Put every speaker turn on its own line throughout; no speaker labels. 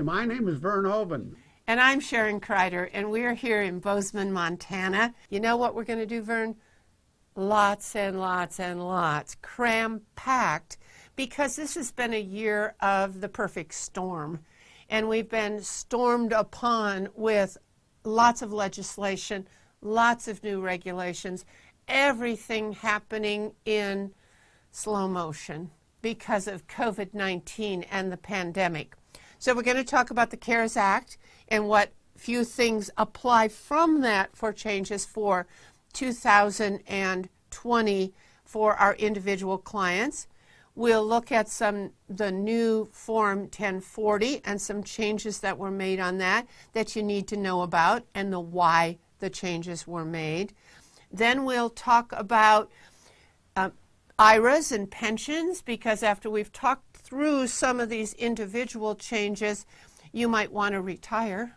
My name is Vern Hoven.
And I'm Sharon Kreider, and we're here in Bozeman, Montana. You know what we're going to do, Vern? Lots and lots and lots, cram-packed, because this has been a year of the perfect storm. And we've been stormed upon with lots of legislation, lots of new regulations, everything happening in slow motion because of COVID-19 and the pandemic. So we're going to talk about the CARES Act and what few things apply from that for changes for 2020 for our individual clients. We'll look at the new Form 1040 and some changes that were made on that you need to know about and the why the changes were made. Then we'll talk about IRAs and pensions, because after we've talked through some of these individual changes, you might want to retire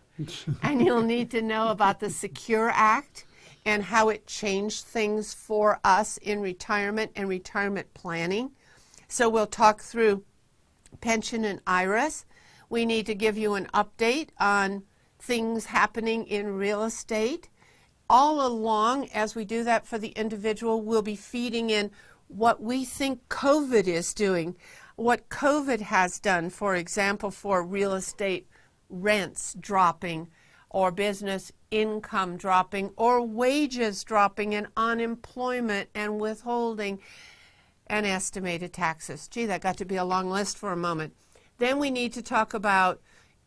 and you'll need to know about the Secure Act and how it changed things for us in retirement and retirement planning. So we'll talk through pension and IRAs. We need to give you an update on things happening in real estate. All along, as we do that for the individual, we'll be feeding in what we think COVID is doing, what COVID has done, for example, for real estate rents dropping, or business income dropping, or wages dropping, and unemployment and withholding, and estimated taxes. Gee, that got to be a long list for a moment. Then we need to talk about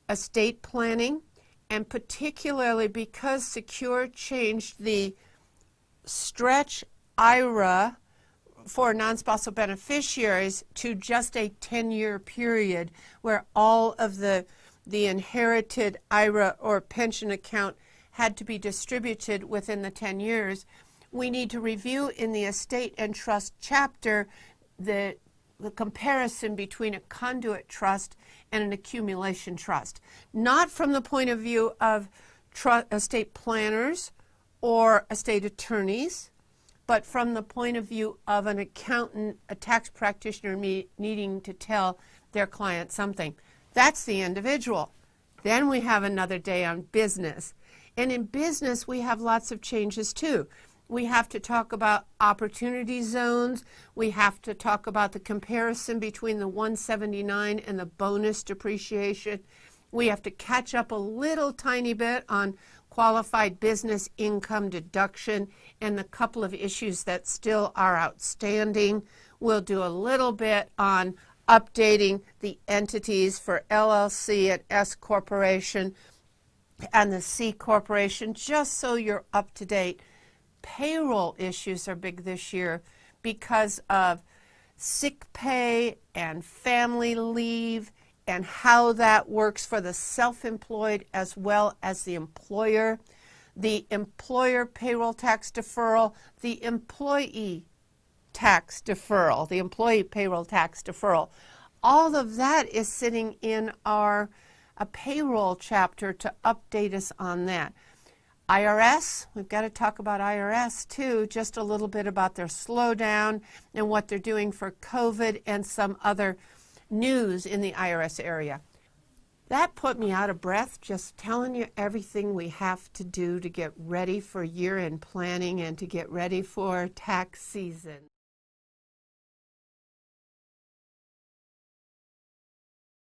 estate planning, and particularly because Secure changed the stretch IRA for non-spousal beneficiaries to just a 10-year period where all of the inherited IRA or pension account had to be distributed within the 10 years. We need to review in the estate and trust chapter the comparison between a conduit trust and an accumulation trust, not from the point of view of estate planners or estate attorneys, but from the point of view of an accountant, a tax practitioner needing to tell their client something. That's the individual. Then we have another day on business. And in business, we have lots of changes too. We have to talk about opportunity zones. We have to talk about the comparison between the 179 and the bonus depreciation. We have to catch up a little tiny bit on qualified business income deduction and the couple of issues that still are outstanding. We'll do a little bit on updating the entities for LLC and S Corporation and the C Corporation, just so you're up to date. Payroll issues are big this year because of sick pay and family leave and how that works for the self-employed as well as the employer payroll tax deferral, the employee tax deferral, the employee payroll tax deferral. All of that is sitting in a payroll chapter to update us on that. IRS, we've got to talk about IRS too, just a little bit about their slowdown and what they're doing for COVID and some other news in the IRS area. That put me out of breath just telling you everything we have to do to get ready for year-end planning and to get ready for tax season.